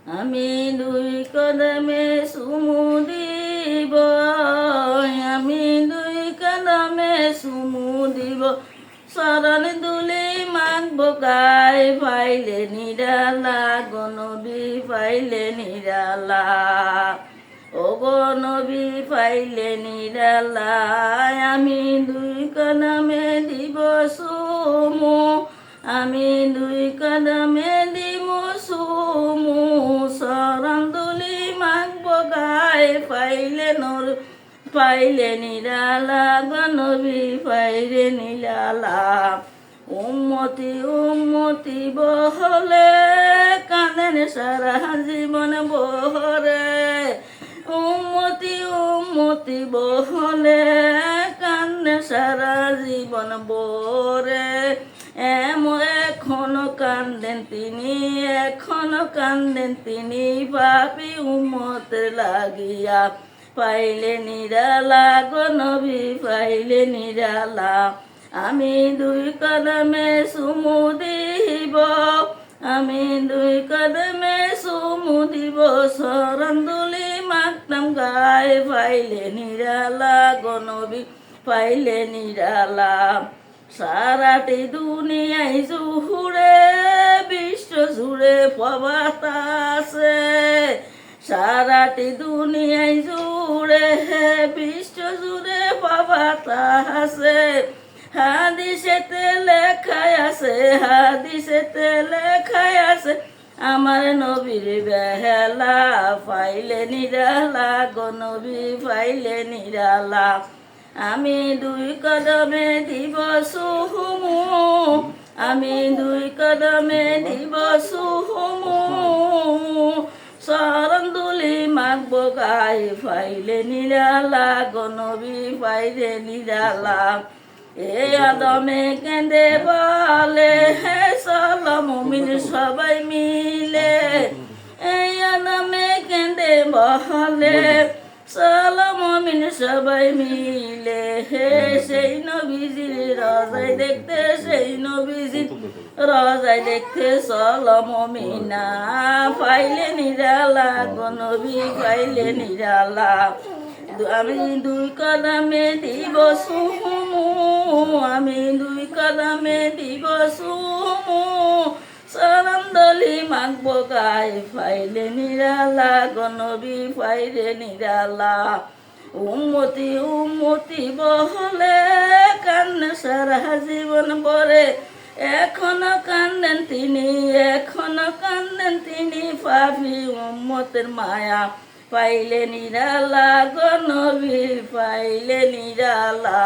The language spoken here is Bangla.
আমি দুই কদমে চুমু দিব, আমি দুই কদমে চুমু দিব, চরণ দুলি মাক বকাই পাইলে নিরালা, গনবী পাইলে নিরালা, ও গনবী পাইলে নিরালা। আমি দুই কদমে দিব চুমু, আমি দুই কদমে দিব চুমু, চরণ দুলি মাক বকাই পাইলে পাইলে নিরালা, গনবী পাইলে নিরালা। উম্মতি উম্মতি বহলে কাঁদেন সারা জীবন বহরে, উম্মতি উম্মতি বহলে কাঁদেন সারা জীবন বরে। এখনো কান্দেন তিনি, এখনো কান্দেন তিনি, পাপী উম্মতের লাগিয়া পাইলে নিরালা, গনবী পাইলে নিরালা। আমি দুই কদমে চুমু দিব, আমি দুই কদমে চুমু দিব, চরণ দুলি মাকতাম গায়ে পাইলে নিরালা, গনবী পাইলে নিরালা। সারাটি দুনিয়ায় জুড়ে বিশ্ব জুড়ে পবাতাসে, সারাটি দুনিয়ায় জুড়ে বিশ্ব জুড়ে পবাতাসে। হাদিসেতে লেখায় আছে, হাদিসেতে লেখায় আছে, আমার নবীর বেহেলা পাইলে নিরালা, গনবী পাইলে নিরালা। আমি দুই কদমে দিব চুমু, আমি দুই কদমে দিব চুমু, চরণ দুলি মাক বকাই পাইলে নিরালা, গনবী পাইলে নিরালা। এ আদমে কেঁদে বলে হে চল মুমিন সবাই মিলে, এই আদমে কেঁদে বলে চল মুমিন সবাই মিলে। হে সেই নবীজির রজাই দেখতে, সেই নবীজির রজাই দেখতে চল মুমিনা, পাইলে নিরালা, গনবী পাইলে নিরালা। আমি দুই কদমে দিব চুমু, আমি দুই কদমে দিব চুমু, চরণ দলি মাক বকাই পাইলে নিরালা, গনবী পাইলে নিরালা। উম্মতি উম্মতি বহলে কান্নে সারা জীবন বরে, এখনো কান্দেন তিনি, এখনো কান্দেন তিনি, পাপী উম্মতের মায়া পাইলে নিরালা, গনবী পাইলে নিরালা।